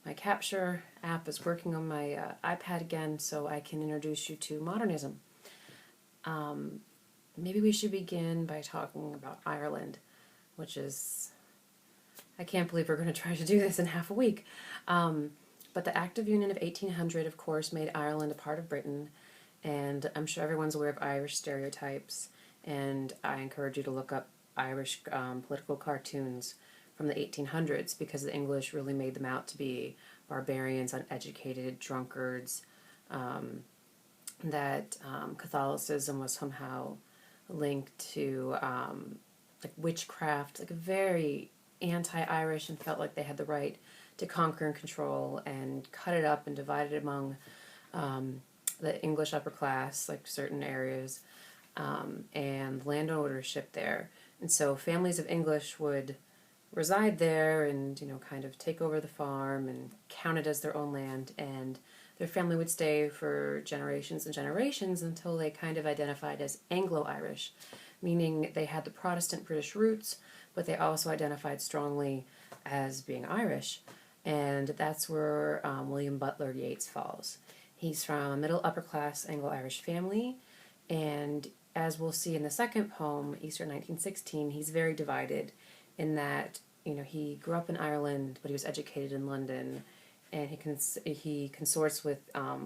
my capture app is working on my iPad again, so I can introduce you to modernism. Maybe we should begin by talking about Ireland, which is, I can't believe we're going to try to do this in half a week. But the Act of Union of 1800, of course, made Ireland a part of Britain, and I'm sure everyone's aware of Irish stereotypes, and I encourage you to look up Irish political cartoons from the 1800s, because the English really made them out to be barbarians, uneducated, drunkards, that Catholicism was somehow linked to like witchcraft, like very anti-Irish, and felt like they had the right to conquer and control and cut it up and divide it among the English upper class, like certain areas, and land ownership there. And so families of English would reside there and, kind of take over the farm and count it as their own land, and their family would stay for generations and generations until they kind of identified as Anglo-Irish, meaning they had the Protestant British roots, but they also identified strongly as being Irish. And that's where William Butler Yeats falls. He's from a middle upper class Anglo-Irish family, and as we'll see in the second poem, Easter 1916, he's very divided in that, he grew up in Ireland, but he was educated in London, and he consorts with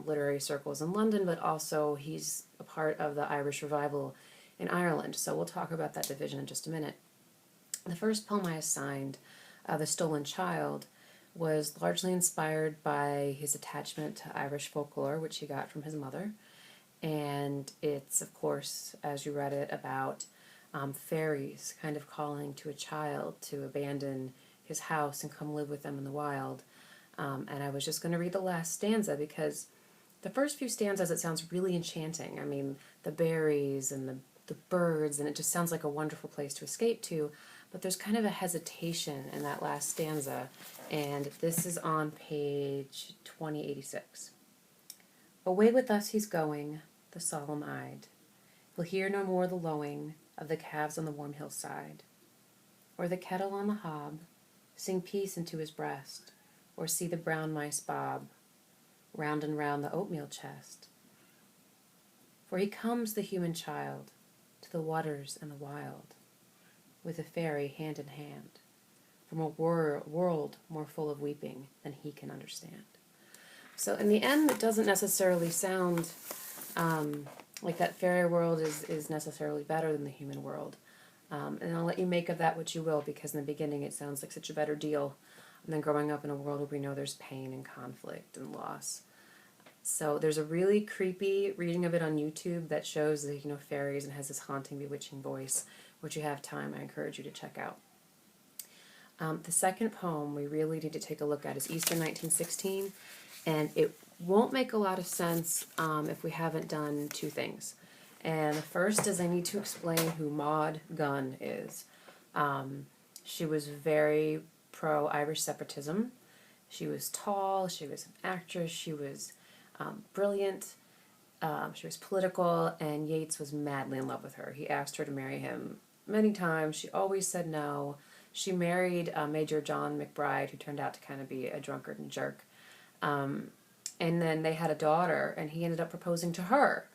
literary circles in London, but also he's a part of the Irish revival in Ireland. So we'll talk about that division in just a minute. The first poem I assigned, The Stolen Child, was largely inspired by his attachment to Irish folklore, which he got from his mother. And it's, of course, as you read it, about fairies kind of calling to a child to abandon his house and come live with them in the wild. And I was just going to read the last stanza, because the first few stanzas, it sounds really enchanting. I mean, the berries and the birds, and it just sounds like a wonderful place to escape to. But there's kind of a hesitation in that last stanza, and this is on page 2086. Away with us he's going, the solemn-eyed. We'll hear no more the lowing of the calves on the warm hillside, or the kettle on the hob sing peace into his breast, or see the brown mice bob round and round the oatmeal chest. For he comes, the human child, to the waters and the wild, with a fairy hand in hand, from a world more full of weeping than he can understand. So in the end, it doesn't necessarily sound like that fairy world is necessarily better than the human world. And I'll let you make of that what you will, because in the beginning it sounds like such a better deal than growing up in a world where we know there's pain and conflict and loss. So there's a really creepy reading of it on YouTube that shows the fairies and has this haunting, bewitching voice, which you have time, I encourage you to check out. The second poem we really need to take a look at is Easter 1916, and it won't make a lot of sense if we haven't done two things. And the first is I need to explain who Maud Gonne is. She was very pro-Irish separatism. She was tall, she was an actress, she was brilliant, she was political, and Yeats was madly in love with her. He asked her to marry him many times. She always said no. She married Major John McBride, who turned out to kind of be a drunkard and jerk. And then they had a daughter, and he ended up proposing to her,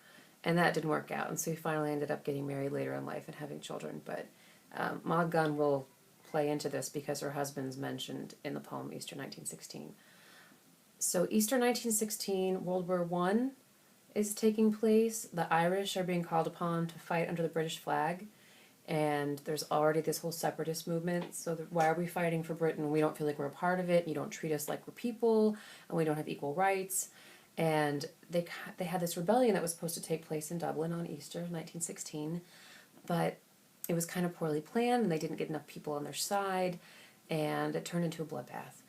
and that didn't work out. And so he finally ended up getting married later in life and having children. But Maud Gonne will play into this because her husband's mentioned in the poem Easter 1916. So Easter 1916, World War I is taking place. The Irish are being called upon to fight under the British flag. And there's already this whole separatist movement. So why are we fighting for Britain? We don't feel like we're a part of it. You don't treat us like we're people, and we don't have equal rights. And they had this rebellion that was supposed to take place in Dublin on Easter 1916, but it was kind of poorly planned, and they didn't get enough people on their side, and it turned into a bloodbath.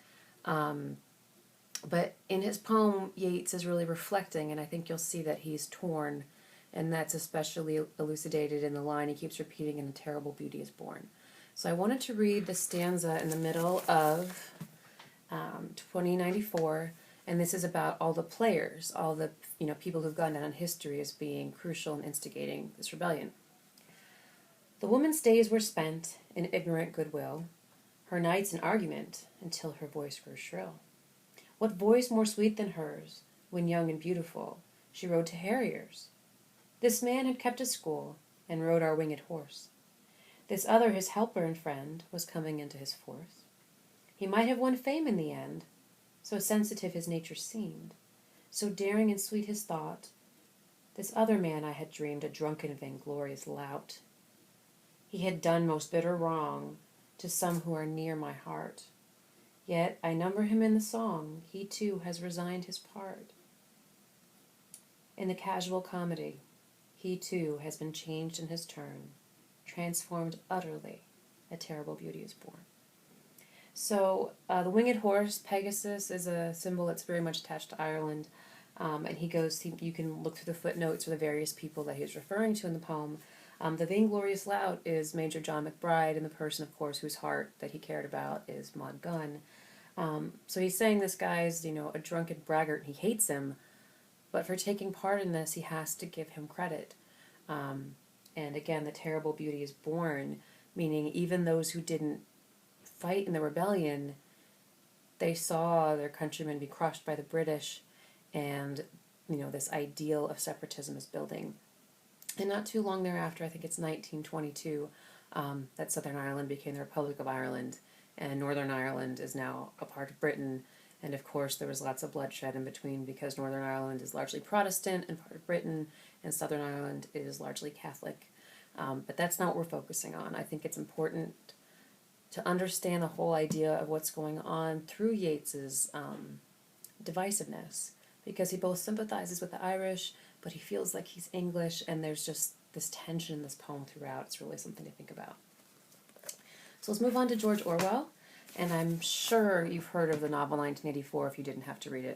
But in his poem, Yeats is really reflecting, and I think you'll see that he's torn, and that's especially elucidated in the line he keeps repeating, "In a terrible beauty is born." So I wanted to read the stanza in the middle of 2094, and this is about all the players, all the people who've gone down in history as being crucial in instigating this rebellion. The woman's days were spent in ignorant goodwill, her nights in argument until her voice grew shrill. What voice more sweet than hers, when young and beautiful, she rode to harriers? This man had kept a school, and rode our winged horse. This other, his helper and friend, was coming into his force. He might have won fame in the end, so sensitive his nature seemed, so daring and sweet his thought. This other man I had dreamed a drunken, vainglorious lout. He had done most bitter wrong to some who are near my heart. Yet I number him in the song, he too has resigned his part. In the casual comedy, he too has been changed in his turn, transformed utterly, a terrible beauty is born. So the winged horse, Pegasus, is a symbol that's very much attached to Ireland. And you can look through the footnotes for the various people that he's referring to in the poem. The vainglorious lout is Major John McBride, and the person, of course, whose heart that he cared about is Maud Gunn. So he's saying this guy's, a drunken braggart, and he hates him, but for taking part in this, he has to give him credit. And again, the terrible beauty is born, meaning even those who didn't fight in the rebellion, they saw their countrymen be crushed by the British, and this ideal of separatism is building. And not too long thereafter, I think it's 1922, that Southern Ireland became the Republic of Ireland, and Northern Ireland is now a part of Britain. And of course there was lots of bloodshed in between, because Northern Ireland is largely Protestant and part of Britain, and Southern Ireland is largely Catholic. But that's not what we're focusing on. I think it's important to understand the whole idea of what's going on through Yeats's divisiveness, because he both sympathizes with the Irish, but he feels like he's English, and there's just this tension in this poem throughout. It's really something to think about. So let's move on to George Orwell, and I'm sure you've heard of the novel 1984 if you didn't have to read it.